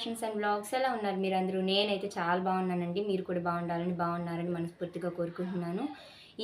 Fashions and blogs. ఎలా ఉన్నారు మీరందరూ? నేనైతే చాలా బాగున్నానండి. మీరు కూడా బాగున్నారని మనస్ఫూర్తిగా కోరుకుంటున్నాను.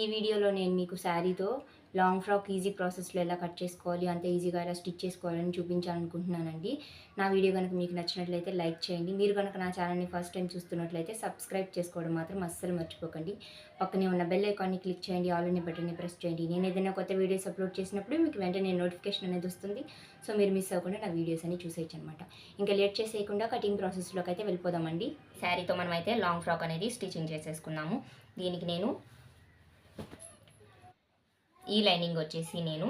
ఈ వీడియోలో నేను మీకు శారీతో లాంగ్ ఫ్రాక్ ఈజీ ప్రాసెస్లో ఎలా కట్ చేసుకోవాలి, అంత ఈజీగా ఎలా స్టిచ్ చేసుకోవాలని చూపించాలనుకుంటున్నానండి. నా వీడియో కనుక మీకు నచ్చినట్లయితే లైక్ చేయండి. మీరు కనుక నా ఛానల్ని ఫస్ట్ టైం చూస్తున్నట్లయితే సబ్స్క్రైబ్ చేసుకోవడం మాత్రం అస్సలు మర్చిపోకండి. పక్కనే ఉన్న బెల్ ఐకాన్ని క్లిక్ చేయండి, ఆల్ అనే బటన్ని ప్రెస్ చేయండి. నేను ఏదైనా కొత్త వీడియోస్ అప్లోడ్ చేసినప్పుడు మీకు వెంటనే నోటిఫికేషన్ అనేది వస్తుంది. సో మీరు మిస్ అవ్వకుండా నా వీడియోస్ అన్ని చూసేయచ్చు అనమాట. ఇంకా లేట్ చేసేయకుండా కటింగ్ ప్రాసెస్లోకి అయితే వెళ్ళిపోదామండి. శారీతో మనం అయితే లాంగ్ ఫ్రాక్ అనేది స్టిచ్చింగ్ చేసేసుకున్నాము. దీనికి నేను ఈ లైనింగ్ వచ్చేసి నేను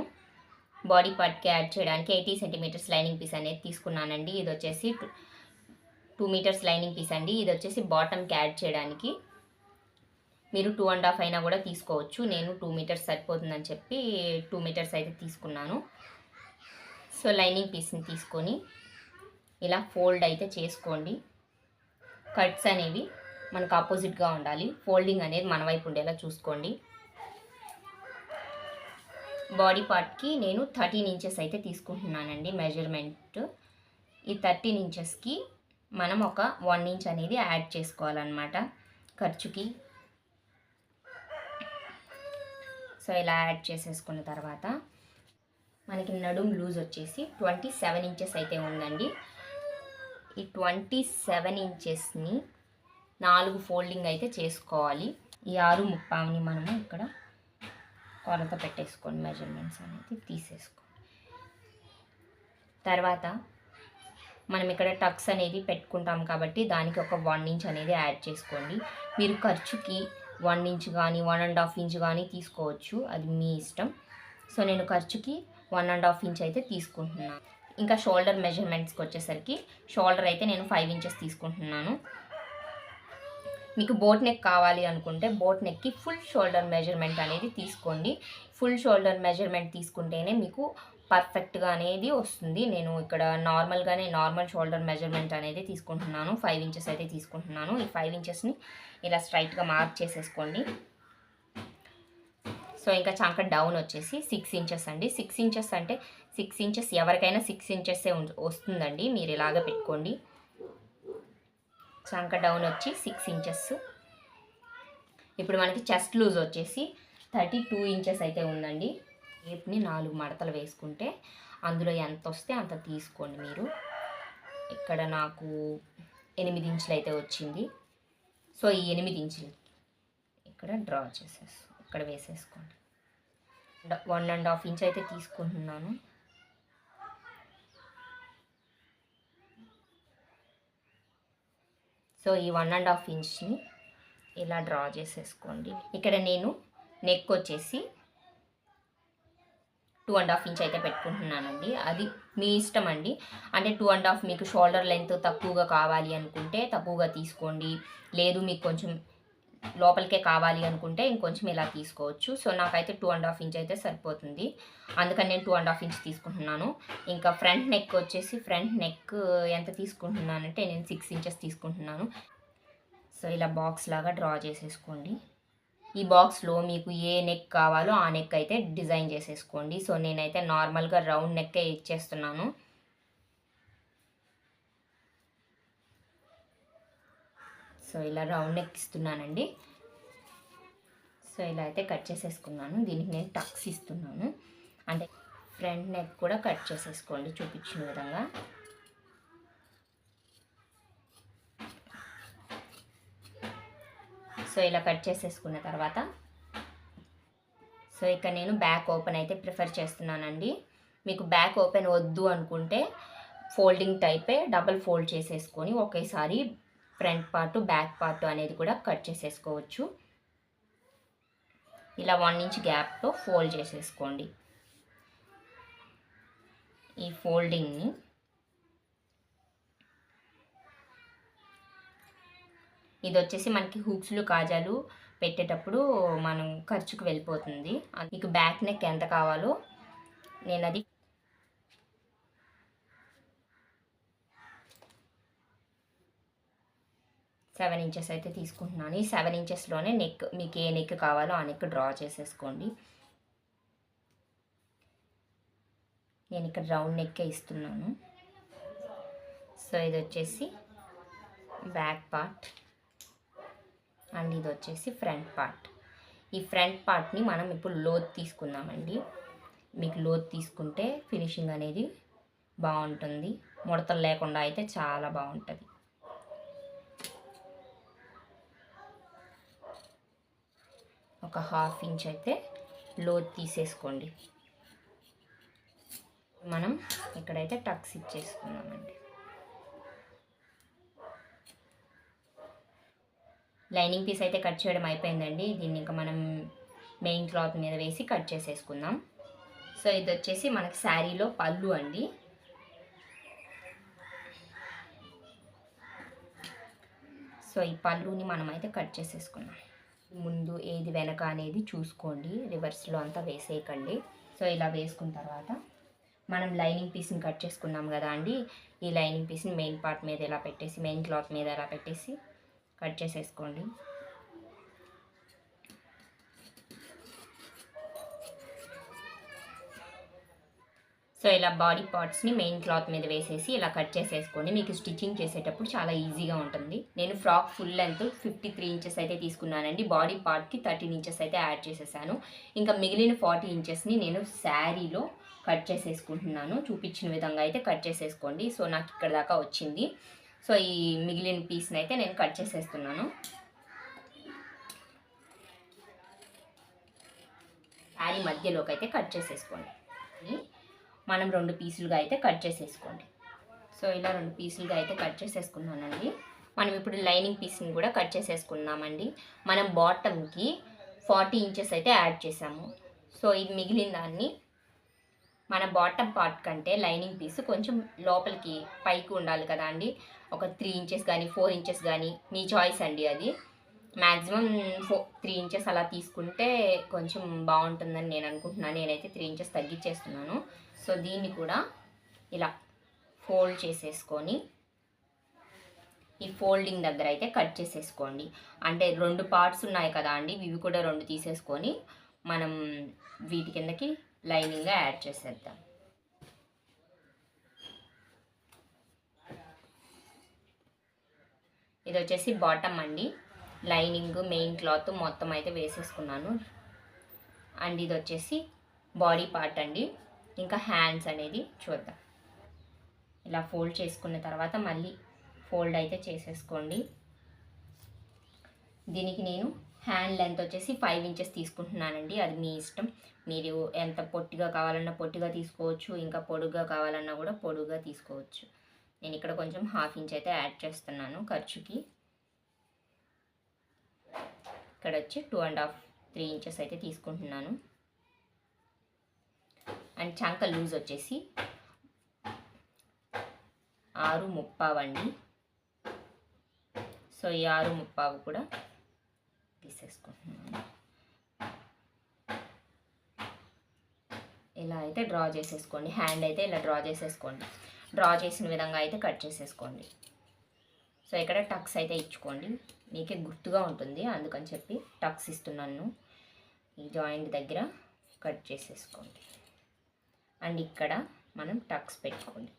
బాడీ పార్ట్కి యాడ్ చేయడానికి 80 సెంటీమీటర్స్ లైనింగ్ పీస్ అనేది తీసుకున్నానండి. ఇది వచ్చేసి 2 మీటర్స్ లైనింగ్ పీస్ అండి. ఇది వచ్చేసి బాటమ్కి యాడ్ చేయడానికి. మీరు 2.5 అయినా కూడా తీసుకోవచ్చు. నేను 2 మీటర్స్ సరిపోతుందని చెప్పి 2 మీటర్స్ అయితే తీసుకున్నాను. సో లైనింగ్ పీస్ని తీసుకొని ఇలా ఫోల్డ్ అయితే చేసుకోండి. కట్స్ అనేవి మనకు ఆపోజిట్గా ఉండాలి. ఫోల్డింగ్ అనేది మన వైపు ఉండేలా చూసుకోండి. బాడీ పార్ట్కి నేను 13 ఇంచెస్ అయితే తీసుకుంటున్నానండి మెజర్మెంట్. ఈ 13 ఇంచెస్కి మనం ఒక 1 ఇంచ్ అనేది యాడ్ చేసుకోవాలన్నమాట ఖర్చుకి. సో ఇలా యాడ్ చేసేసుకున్న తర్వాత మనకి నడుం లూజ్ వచ్చేసి 27 ఇంచెస్ అయితే ఉందండి. ఈ 27 ఇంచెస్ని 4 ఫోల్డింగ్ అయితే చేసుకోవాలి. ఈ 6.5ని మనము ఇక్కడ కొలత పెట్టేసుకోండి, మెజర్మెంట్స్ అనేది తీసేసుకోండి. తర్వాత మనం ఇక్కడ టక్స్ అనేది పెట్టుకుంటాం కాబట్టి దానికి ఒక 1 ఇంచ్ అనేది యాడ్ చేసుకోండి. మీరు ఖర్చుకి 1 ఇంచ్ కానీ 1.5 ఇంచ్ కానీ తీసుకోవచ్చు, అది మీ ఇష్టం. సో నేను ఖర్చుకి 1.5 ఇంచ్ అయితే తీసుకుంటున్నాను. ఇంకా షోల్డర్ మెజర్మెంట్స్కి వచ్చేసరికి షోల్డర్ అయితే నేను 5 ఇంచెస్ తీసుకుంటున్నాను. మీకు బోట్ నెక్ కావాలి అనుకుంటే బోట్ నెక్కి ఫుల్ షోల్డర్ మెజర్మెంట్ అనేది తీసుకోండి. ఫుల్ షోల్డర్ మెజర్మెంట్ తీసుకుంటేనే మీకు పర్ఫెక్ట్గా అనేది వస్తుంది. నేను ఇక్కడ నార్మల్ షోల్డర్ మెజర్మెంట్ అనేది తీసుకుంటున్నాను. 5 ఇంచెస్ అయితే తీసుకుంటున్నాను. ఈ 5 ఇంచెస్ని ఇలా స్ట్రైట్గా మార్క్ చేసేసుకోండి. సో ఇంకా చంక డౌన్ వచ్చేసి 6 ఇంచెస్ అండి. 6 ఇంచెస్ అంటే 6 ఇంచెస్ ఎవరికైనా 6 ఇంచెస్సే వస్తుందండి. మీరు ఇలాగ పెట్టుకోండి. చంక డౌన్ వచ్చి 6 ఇంచెస్. ఇప్పుడు మనకి చెస్ట్ లూజ్ వచ్చేసి 32 ఇంచెస్ అయితే ఉందండి. టేప్ని 4 మడతలు వేసుకుంటే అందులో ఎంత వస్తే అంత తీసుకోండి మీరు. ఇక్కడ నాకు 8 ఇంచులు అయితే వచ్చింది. సో ఈ 8 ఇంచులు ఇక్కడ డ్రా ఇక్కడ వేసేసుకోండి. 1.5 ఇంచ్ అయితే తీసుకుంటున్నాను. సో ఈ 1.5 ఇంచ్ని ఇలా డ్రా చేసేసుకోండి. ఇక్కడ నేను నెక్ వచ్చేసి 2.5 ఇంచ్ అయితే పెట్టుకుంటున్నానండి. అది మీ ఇష్టం అండి. అంటే 2.5 మీకు షోల్డర్ లెంత్ తక్కువగా కావాలి అనుకుంటే తక్కువగా తీసుకోండి. లేదు మీకు కొంచెం లోపలికే కావాలి అనుకుంటే ఇంకొంచెం ఇలా తీసుకోవచ్చు. సో నాకైతే 2.5 ఇంచ్ అయితే సరిపోతుంది, అందుకని నేను 2.5 ఇంచ్ తీసుకుంటున్నాను. ఇంకా ఫ్రంట్ నెక్ వచ్చేసి ఎంత తీసుకుంటున్నానంటే నేను 6 ఇంచెస్ తీసుకుంటున్నాను. సో ఇలా బాక్స్ లాగా డ్రా చేసేసుకోండి. ఈ బాక్స్లో మీకు ఏ నెక్ కావాలో ఆ నెక్ అయితే డిజైన్ చేసేసుకోండి. సో నేనైతే నార్మల్గా రౌండ్ నెక్కే ఇచ్చేస్తున్నాను. సో ఇలా రౌండ్ నెక్ ఇస్తున్నానండి. సో ఇలా అయితే కట్ చేసేసుకున్నాను. దీనికి నేను టక్స్ ఇస్తున్నాను, అంటే ఫ్రంట్ నెక్ కూడా కట్ చేసేసుకోండి చూపించిన విధంగా. సో ఇలా కట్ చేసేసుకున్న తర్వాత సో ఇక్కడ నేను బ్యాక్ ఓపెన్ అయితే ప్రిఫర్ చేస్తున్నానండి. మీకు బ్యాక్ ఓపెన్ వద్దు అనుకుంటే ఫోల్డింగ్ టైపే డబల్ ఫోల్డ్ చేసేసుకొని ఒకేసారి ఫ్రంట్ పార్ట్ బ్యాక్ పార్ట్ అనేది కూడా కట్ చేసేసుకోవచ్చు. ఇలా 1 ఇంచ్ గ్యాప్తో ఫోల్డ్ చేసేసుకోండి. ఈ ఫోల్డింగ్ని ఇది వచ్చేసి మనకి హూక్స్లు కాజాలు పెట్టేటప్పుడు మనం ఖర్చుకు వెళ్ళిపోతుంది. మీకు బ్యాక్ నెక్ ఎంత కావాలో నేను అది 7 ఇంచెస్ అయితే తీసుకుంటున్నాను. ఈ 7 ఇంచెస్లోనే నెక్ మీకు ఏ నెక్ కావాలో ఆ నెక్ డ్రా చేసేసుకోండి. నేను ఇక్కడ రౌండ్ నెక్కే ఇస్తున్నాను. సో ఇది వచ్చేసి బ్యాక్ పార్ట్ అండ్ ఇది వచ్చేసి ఫ్రంట్ పార్ట్. ఈ ఫ్రంట్ పార్ట్ని మనం ఇప్పుడు లోత్ తీసుకుందామండి. మీకు లోత్ తీసుకుంటే ఫినిషింగ్ అనేది బాగుంటుంది, ముడతలు లేకుండా అయితే చాలా బాగుంటుంది. ఒక 1/2 ఇంచ్ అయితే లోత్ తీసేసుకోండి. మనం ఇక్కడైతే టక్స్ ఇచ్చేసుకుందామండి. లైనింగ్ పీస్ అయితే కట్ చేయడం అయిపోయిందండి. దీన్ని ఇంకా మనం మెయిన్ క్లాత్ మీద వేసి కట్ చేసేసుకుందాం. సో ఇది వచ్చేసి మనకి శారీలో పళ్ళు అండి. సో ఈ పళ్ళుని మనం అయితే కట్ చేసేసుకున్నాం. ముందు ఏది వెనక అనేది చూసుకోండి, రివర్స్లో అంతా వేసేయకండి. సో ఇలా వేసుకున్న తర్వాత మనం లైనింగ్ పీస్ని కట్ చేసుకున్నాం కదా అండి, ఈ లైనింగ్ పీస్ని మెయిన్ పార్ట్ మీద ఇలా పెట్టేసి, మెయిన్ క్లాత్ మీద ఇలా పెట్టేసి కట్ చేసేసుకోండి. సో ఇలా బాడీ పార్ట్స్ని మెయిన్ క్లాత్ మీద వేసేసి ఇలా కట్ చేసేసుకోండి. మీకు స్టిచ్చింగ్ చేసేటప్పుడు చాలా ఈజీగా ఉంటుంది. నేను ఫ్రాక్ ఫుల్ లెంత్ 53 ఇంచెస్ అయితే తీసుకున్నానండి. బాడీ పార్ట్కి 13 ఇంచెస్ అయితే యాడ్ చేసేసాను. ఇంకా మిగిలిన 40 ఇంచెస్ని నేను శారీలో కట్ చేసేసుకుంటున్నాను. చూపించిన విధంగా అయితే కట్ చేసేసుకోండి. సో నాకు ఇక్కడ దాకా వచ్చింది. సో ఈ మిగిలిన పీస్ని అయితే నేను కట్ చేసేస్తున్నాను. శారీ మధ్యలోకి అయితే కట్ చేసేసుకోండి. మనం 2 పీసులుగా అయితే కట్ చేసేసుకోండి. సో ఇలా 2 పీసులుగా అయితే కట్ చేసేసుకున్నానండి. మనం ఇప్పుడు లైనింగ్ పీస్ని కూడా కట్ చేసేసుకున్నామండి. మనం బాటమ్కి 40 ఇంచెస్ అయితే యాడ్ చేసాము. సో ఇది మిగిలిన దాన్ని మన బాటమ్ పార్ట్ కంటే లైనింగ్ పీస్ కొంచెం లోపలికి పైకి ఉండాలి కదా అండి. ఒక 3 ఇంచెస్ కానీ 4 ఇంచెస్ కానీ మీ చాయిస్ అండి. అది మ్యాక్సిమం 3 ఇంచెస్ అలా తీసుకుంటే కొంచెం బాగుంటుందని నేను అనుకుంటున్నాను. నేనైతే 3 ఇంచెస్ తగ్గించేస్తున్నాను. సో దీన్ని కూడా ఇలా ఫోల్డ్ చేసేసుకొని ఈ ఫోల్డింగ్ దగ్గర అయితే కట్ చేసేసుకోండి. అంటే 2 పార్ట్స్ ఉన్నాయి కదా అండి, ఇవి కూడా 2 తీసేసుకొని మనం వీటి కిందకి లైనింగ్గా యాడ్ చేసేద్దాం. ఇది వచ్చేసి బాటమ్ అండి. లైనింగ్ మెయిన్ క్లాత్ మొత్తం అయితే వేసేసుకున్నాను. అండ్ ఇది వచ్చేసి బాడీ పార్ట్ అండి. ఇంకా హ్యాండ్స్ అనేది చూద్దాం. ఇలా ఫోల్డ్ చేసుకున్న తర్వాత మళ్ళీ ఫోల్డ్ అయితే చేసేసుకోండి. దీనికి నేను హ్యాండ్ లెంత్ వచ్చేసి 5 ఇంచెస్ తీసుకుంటున్నానండి. అది మీ ఇష్టం. మీరు ఎంత పొట్టిగా కావాలన్నా పొట్టిగా తీసుకోవచ్చు, ఇంకా పొడుగ్గా కావాలన్నా కూడా పొడుగ్గా తీసుకోవచ్చు. నేను ఇక్కడ కొంచెం 1/2 ఇంచ్ అయితే యాడ్ చేస్తున్నాను ఖర్చుకి. ఇక్కడ వచ్చి 2.5-3 ఇంచెస్ అయితే తీసుకుంటున్నాను. అండ్ చంక లూజ్ వచ్చేసి 6.35 అండి. సో ఈ 6.35 కూడా తీసేసుకుంటున్నాను. ఇలా అయితే డ్రా చేసేసుకోండి. హ్యాండ్ అయితే ఇలా డ్రా చేసేసుకోండి. డ్రా చేసిన విధంగా అయితే కట్ చేసేసుకోండి. సో ఇక్కడ టక్స్ అయితే ఇచ్చుకోండి. మీకే గుర్తుగా ఉంటుంది, అందుకని చెప్పి టక్స్ ఇస్తున్నాను. ఈ జాయింట్ దగ్గర కట్ చేసేసుకోండి. అండ్ ఇక్కడ మనం టక్స్ పెట్టుకోండి.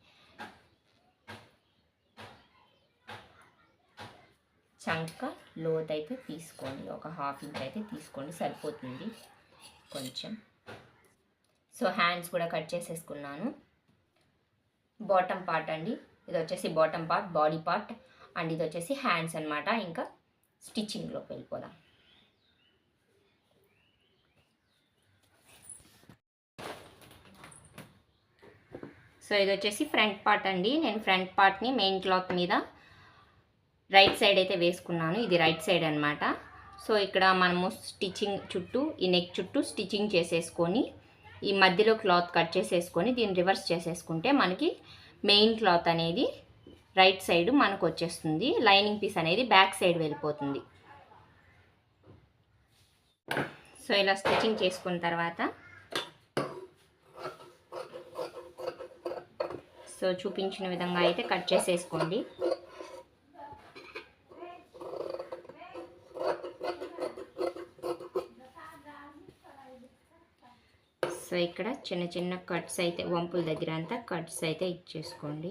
చంక లోత్ అయితే తీసుకోండి. ఒక 1/2 ఇంచ్ అయితే తీసుకోండి, సరిపోతుంది కొంచెం. సో హ్యాండ్స్ కూడా కట్ చేసేసుకున్నాను. బాటమ్ పార్ట్ అండి. ఇది వచ్చేసి bottom part, body part. And ఇది వచ్చేసి హ్యాండ్స్ అనమాట. ఇంకా స్టిచ్చింగ్లోకి వెళ్ళిపోదాం. సో ఇది వచ్చేసి ఫ్రంట్ పార్ట్ అండి. నేను ఫ్రంట్ పార్ట్ని మెయిన్ క్లాత్ మీద రైట్ సైడ్ అయితే వేసుకున్నాను. ఇది రైట్ సైడ్ అనమాట. సో ఇక్కడ మనము స్టిచ్చింగ్ చుట్టూ, ఈ నెక్ చుట్టూ స్టిచ్చింగ్ చేసేసుకొని ఈ మధ్యలో క్లాత్ కట్ చేసేసుకొని దీన్ని రివర్స్ చేసేసుకుంటే మనకి మెయిన్ క్లాత్ అనేది రైట్ సైడ్ మనకు వచ్చేస్తుంది. లైనింగ్ పీస్ అనేది బ్యాక్ సైడ్ వెళ్ళిపోతుంది. సో ఇలా స్టిచ్చింగ్ చేసుకున్న తర్వాత సో చూపించిన విధంగా అయితే కట్ చేసేసుకోండి. సో ఇక్కడ చిన్న చిన్న కట్స్ అయితే వంపుల దగ్గర అంతా కట్స్ అయితే ఇచ్చేసుకోండి.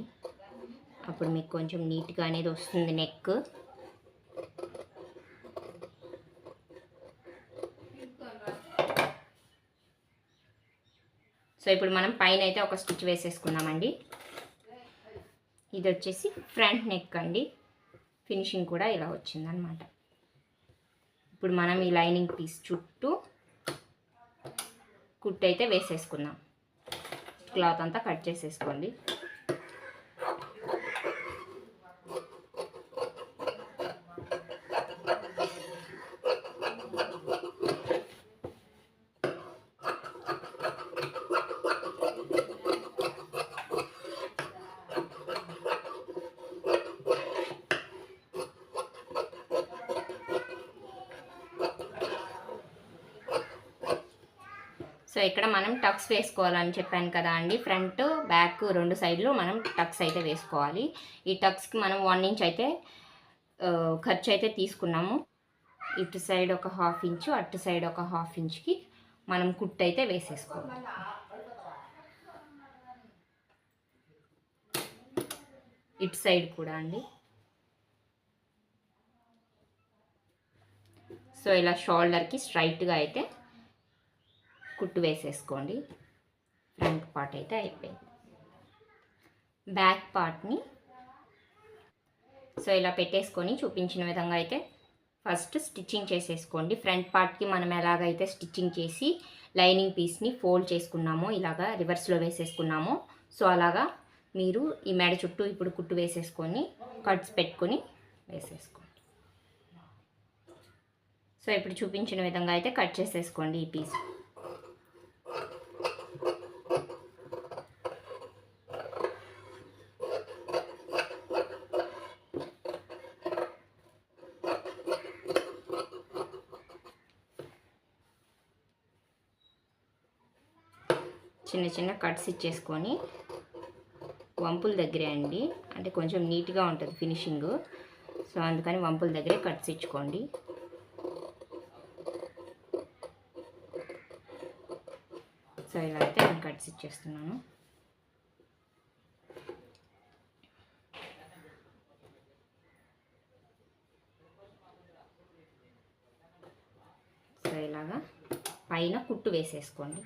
అప్పుడు మీకు కొంచెం నీట్గా అనేది వస్తుంది నెక్. సో ఇప్పుడు మనం పైన అయితే ఒక స్టిచ్ వేసేసుకున్నామండి. ఇది వచ్చేసి ఫ్రంట్ నెక్ అండి. ఫినిషింగ్ కూడా ఇలా వచ్చిందనమాట. ఇప్పుడు మనం ఈ లైనింగ్ పీస్ చుట్టూ కుట్టు అయితే వేసేసుకుందాం. క్లాత్ అంతా కట్ చేసేసుకోండి. సో ఇక్కడ మనం టక్స్ వేసుకోవాలని చెప్పాను కదా అండి. ఫ్రంట్ బ్యాక్ రెండు సైడ్లు మనం టక్స్ అయితే వేసుకోవాలి. ఈ టక్స్కి మనం 1 ఇంచ్ అయితే ఖర్చు అయితే తీసుకున్నాము. ఇటు సైడ్ ఒక 1/2 ఇంచు, అటు సైడ్ ఒక 1/2 ఇంచ్కి మనం కుట్టు అయితే వేసేసుకోవాలి. ఇటు సైడ్ కూడా అండి. సో ఇలా షోల్డర్కి స్ట్రైట్గా అయితే కుట్టు వేసేసుకోండి. ఫ్రంట్ పార్ట్ అయితే అయిపోయింది. బ్యాక్ పార్ట్ని సో ఇలా పెట్టేసుకొని చూపించిన విధంగా అయితే ఫస్ట్ స్టిచ్చింగ్ చేసేసుకోండి. ఫ్రంట్ పార్ట్కి మనం ఎలాగైతే స్టిచ్చింగ్ చేసి లైనింగ్ పీస్ని ఫోల్డ్ చేసుకున్నామో, ఇలాగా రివర్స్లో వేసేసుకున్నామో, సో అలాగా మీరు ఈ మెడ చుట్టూ ఇప్పుడు కుట్టు వేసేసుకొని కట్స్ పెట్టుకొని వేసేసుకోండి. సో ఇప్పుడు చూపించిన విధంగా అయితే కట్ చేసేసుకోండి ఈ పీస్. చిన్న చిన్న కట్స్ ఇచ్చేసుకొని వంపుల దగ్గరే అండి, అంటే కొంచెం నీట్గా ఉంటుంది ఫినిషింగ్. సో అందుకని వంపుల దగ్గరే కట్స్ ఇచ్చుకోండి. సో ఇలా అయితే నేను కట్స్ ఇచ్చేస్తున్నాను. సో ఇలాగా పైన కుట్టు వేసేసుకోండి.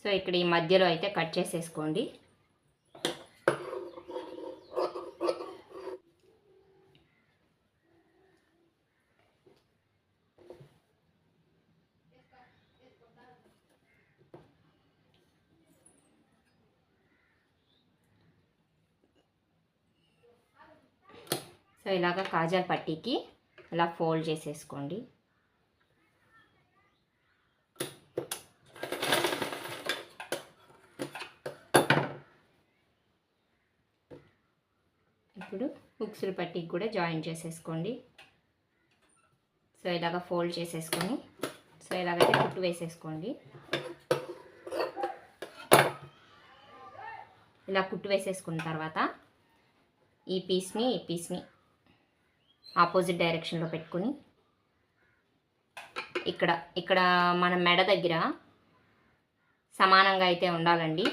సో ఇక్కడ ఈ మధ్యలో అయితే కట్ చేసేసుకోండి. సో ఇలాగ కాజాల్ పట్టీకి ఇలా ఫోల్డ్ చేసేసుకోండి. ఇప్పుడు హుక్స్ల పట్టీకి కూడా జాయిన్ చేసేసుకోండి. సో ఇలాగ ఫోల్డ్ చేసేసుకొని సో ఇలాగైతే కుట్టు వేసేసుకోండి. ఇలా కుట్టు వేసేసుకున్న తర్వాత ఈ పీస్ని ఆపోజిట్ డైరెక్షన్లో పెట్టుకుని ఇక్కడ మన మెడ దగ్గర సమానంగా అయితే ఉండాలండి.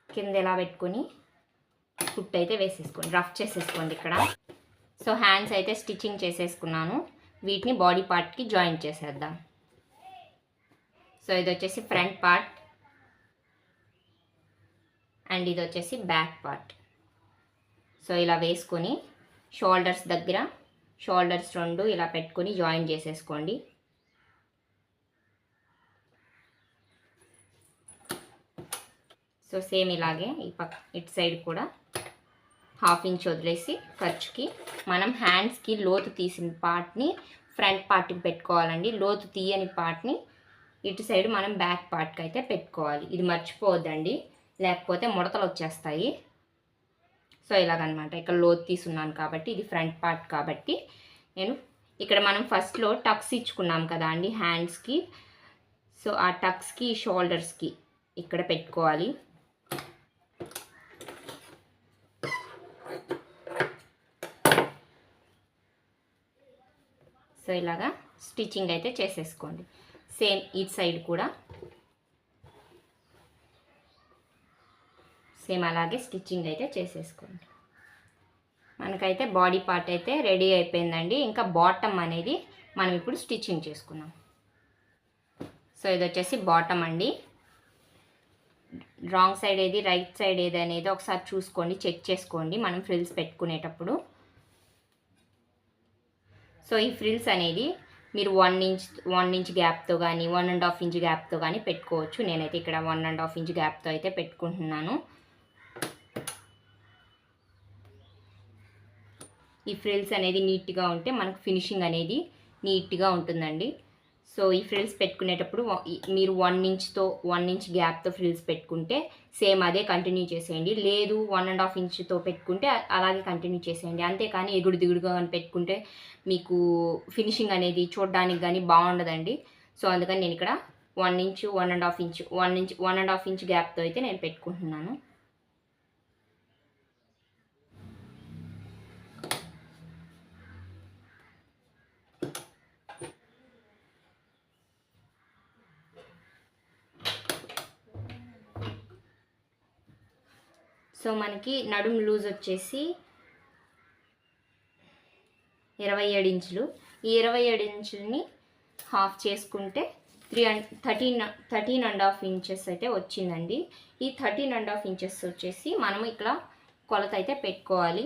కింద ఇలా పెట్టుకొని కుట్టు అయితే వేసేసుకోండి, రఫ్ చేసేసుకోండి ఇక్కడ. సో హ్యాండ్స్ అయితే స్టిచ్చింగ్ చేసేసుకున్నాను. వీటిని బాడీ పార్ట్కి జాయిన్ చేసేద్దాం. సో ఇది వచ్చేసి ఫ్రంట్ పార్ట్ అండ్ ఇది వచ్చేసి బ్యాక్ పార్ట్. సో ఇలా వేసుకొని షోల్డర్స్ దగ్గర షోల్డర్స్ రెండు ఇలా పెట్టుకొని జాయిన్ చేసేసుకోండి. సో సేమ్ ఇలాగే ఇటు సైడ్ కూడా హాఫ్ ఇంచ్ వదిలేసి ఖర్చుకి మనం హ్యాండ్స్కి లోతు తీసిన పార్ట్ని ఫ్రంట్ పార్ట్కి పెట్టుకోవాలండి. లోతు తీయని పార్ట్ని ఇటు సైడ్ మనం బ్యాక్ పార్ట్కి అయితే పెట్టుకోవాలి. ఇది మర్చిపోవద్దండి, లేకపోతే ముడతలు వచ్చేస్తాయి. సో ఇలాగనమాట. ఇక్కడ లోతు తీసుకున్నాను కాబట్టి ఇది ఫ్రంట్ పార్ట్ కాబట్టి నేను ఇక్కడ మనం ఫస్ట్లో టక్స్ ఇచ్చుకున్నాం కదా అండి హ్యాండ్స్కి. సో ఆ టక్స్కి షోల్డర్స్కి ఇక్కడ పెట్టుకోవాలి. సో ఇలాగా స్టిచ్చింగ్ అయితే చేసేసుకోండి. సేమ్ ఈ సైడ్ కూడా సేమ్ అలాగే స్టిచ్చింగ్ అయితే చేసేసుకోండి. మనకైతే బాడీ పార్ట్ అయితే రెడీ అయిపోయిందండి. ఇంకా బాటమ్ అనేది మనం ఇప్పుడు స్టిచ్చింగ్ చేసుకున్నాం. సో ఇది వచ్చేసి బాటమ్ అండి. రాంగ్ సైడ్ ఏది రైట్ సైడ్ ఏది అనేది ఒకసారి చూసుకోండి, చెక్ చేసుకోండి మనం ఫ్రిల్స్ పెట్టుకునేటప్పుడు. సో ఈ ఫ్రిల్స్ అనేది మీరు 1 ఇంచ్ గ్యాప్తో కానీ 1.5 ఇంచ్ గ్యాప్తో కానీ పెట్టుకోవచ్చు. నేనైతే ఇక్కడ 1.5 ఇంచ్ గ్యాప్తో అయితే పెట్టుకుంటున్నాను. ఈ ఫ్రిల్స్ అనేది నీట్గా ఉంటే మనకు ఫినిషింగ్ అనేది నీట్గా ఉంటుందండి. సో ఈ ఫ్రిల్స్ పెట్టుకునేటప్పుడు మీరు 1 ఇంచ్ గ్యాప్తో ఫ్రిల్స్ పెట్టుకుంటే సేమ్ అదే కంటిన్యూ చేసేయండి. లేదు 1.5 ఇంచ్తో పెట్టుకుంటే అలాగే కంటిన్యూ చేసేయండి. అంతేకాని ఎగుడు దిగుడుగా కానీ పెట్టుకుంటే మీకు ఫినిషింగ్ అనేది చూడడానికి కానీ బాగుండదండి. సో అందుకని నేను ఇక్కడ 1 ఇంచ్ 1.5 ఇంచ్ గ్యాప్తో అయితే నేను పెట్టుకుంటున్నాను. సో మనకి నడుం లూజ్ వచ్చేసి 27 ఇంచులు. ఈ 27 ఇంచులని హాఫ్ చేసుకుంటే 13.5 ఇంచెస్ అయితే వచ్చిందండి. ఈ 13.5 ఇంచెస్ వచ్చేసి మనం ఇక్కడ కొలత అయితే పెట్టుకోవాలి.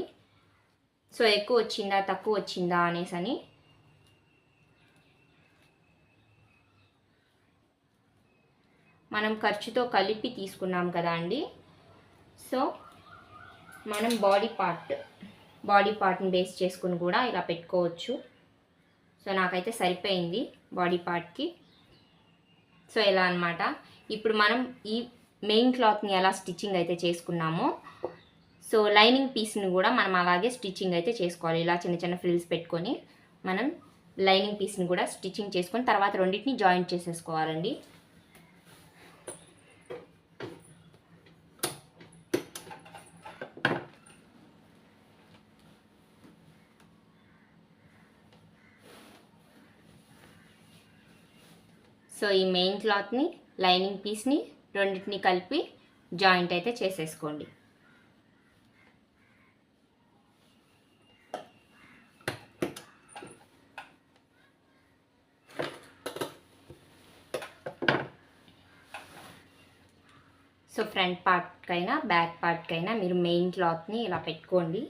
సో ఎక్కువ వచ్చిందా తక్కువ వచ్చిందా అనేసి అని మనం ఖర్చుతో కలిపి తీసుకున్నాం కదా అండి. సో మనం బాడీ పార్ట్ని బేస్ చేసుకుని కూడా ఇలా పెట్టుకోవచ్చు. సో నాకైతే సరిపోయింది బాడీ పార్ట్కి. సో ఇలా అన్నమాట. ఇప్పుడు మనం ఈ మెయిన్ క్లాత్ని ఎలా స్టిచ్చింగ్ అయితే చేసుకున్నామో సో లైనింగ్ పీస్ని కూడా మనం అలాగే స్టిచ్చింగ్ అయితే చేసుకోవాలి. ఇలా చిన్న చిన్న ఫ్రిల్స్ పెట్టుకొని మనం లైనింగ్ పీస్ని కూడా స్టిచ్చింగ్ చేసుకొని తర్వాత రెండింటిని జాయింట్ చేసేసుకోవాలండి. సో ఈ మెయిన్ క్లాత్ని లైనింగ్ పీస్ని రెండింటిని కలిపి జాయింట్ అయితే చేసేసుకోండి. సో ఫ్రంట్ పార్ట్కైనా బ్యాక్ పార్ట్కైనా మీరు మెయిన్ క్లాత్ని ఇలా పెట్టుకోండి.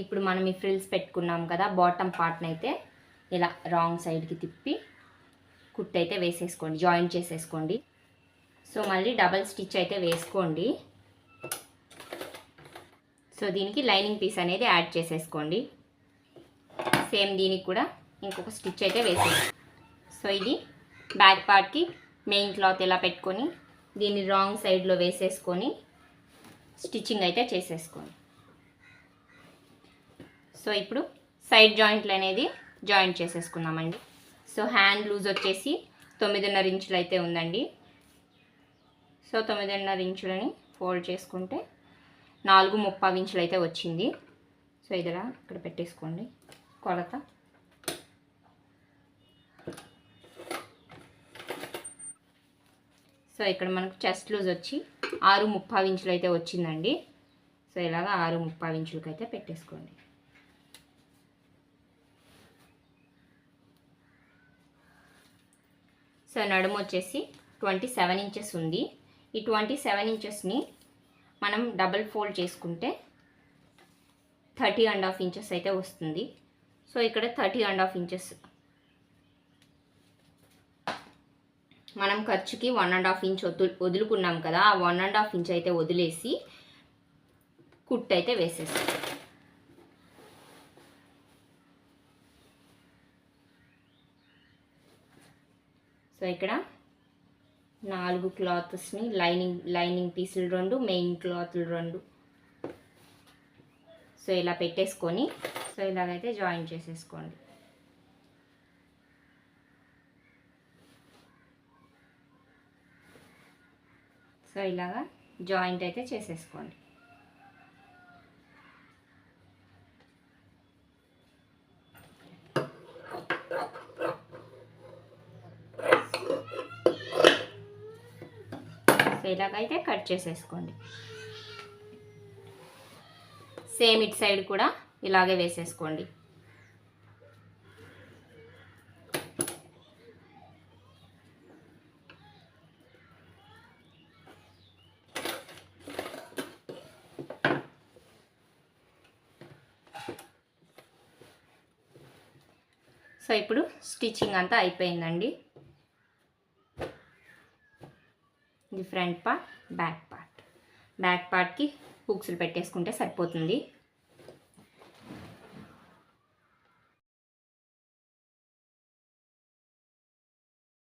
ఇప్పుడు మనం ఈ ఫ్రిల్స్ పెట్టుకున్నాం కదా, బాటమ్ పార్ట్ని అయితే ఇలా రాంగ్ సైడ్కి తిప్పి కుట్ అయితే వేసేసుకోండి, జాయింట్ చేసేసుకోండి. సో మళ్ళీ డబల్ స్టిచ్ అయితే వేసుకోండి. సో దీనికి లైనింగ్ పీస్ అనేది యాడ్ చేసేసుకోండి. సేమ్ దీనికి కూడా ఇంకొక స్టిచ్ అయితే వేసేయండి. సో ఇది బ్యాక్ పార్ట్కి మెయిన్ క్లాత్ ఇలా పెట్టుకొని దీన్ని రాంగ్ సైడ్లో వేసేసుకొని స్టిచ్చింగ్ అయితే చేసేసుకోండి. సో ఇప్పుడు సైడ్ జాయింట్లు అనేది జాయింట్ చేసేసుకున్నామండి. సో హ్యాండ్ లూజ్ వచ్చేసి 9.5 ఇంచులు అయితే ఉందండి. సో 9.5 ఇంచులని ఫోల్డ్ చేసుకుంటే 4.35 ఇంచులు అయితే వచ్చింది. సో ఇదిలా ఇక్కడ పెట్టేసుకోండి కొలత. సో ఇక్కడ మనకు చెస్ట్ లూజ్ వచ్చి 6.35 ఇంచులు అయితే వచ్చిందండి. సో ఇలాగ 6.35 ఇంచులకి అయితే పెట్టేసుకోండి. సో నడుము వచ్చేసి 27 ఇంచెస్ ఉంది. ఈ 27 ఇంచెస్ని మనం డబల్ ఫోల్డ్ చేసుకుంటే 30.5 ఇంచెస్ అయితే వస్తుంది. సో ఇక్కడ 30.5 ఇంచెస్ మనం ఖర్చుకి 1.5 ఇంచ్ వదులుకున్నాం కదా, ఆ 1.5 ఇంచ్ అయితే వదిలేసి కుట్టు అయితే వేసేస్తాం. సో ఇక్కడ 4 క్లాత్స్ని లైనింగ్ పీసులు 2, మెయిన్ క్లాత్లు 2, సో ఇలా పెట్టేసుకొని సో ఇలాగైతే జాయిన్ చేసేసుకోండి. సో ఇలాగా జాయింట్ అయితే చేసేసుకోండి. సో ఇలాగైతే కట్ చేసేసుకోండి. సేమ్ ఇటు సైడ్ కూడా ఇలాగే వేసేసుకోండి. సో ఇప్పుడు స్టిచ్చింగ్ అంతా అయిపోయిందండి. ఇది ఫ్రంట్ పార్ట్, బ్యాక్ పార్ట్కి హుక్స్లు పెట్టేసుకుంటే సరిపోతుంది.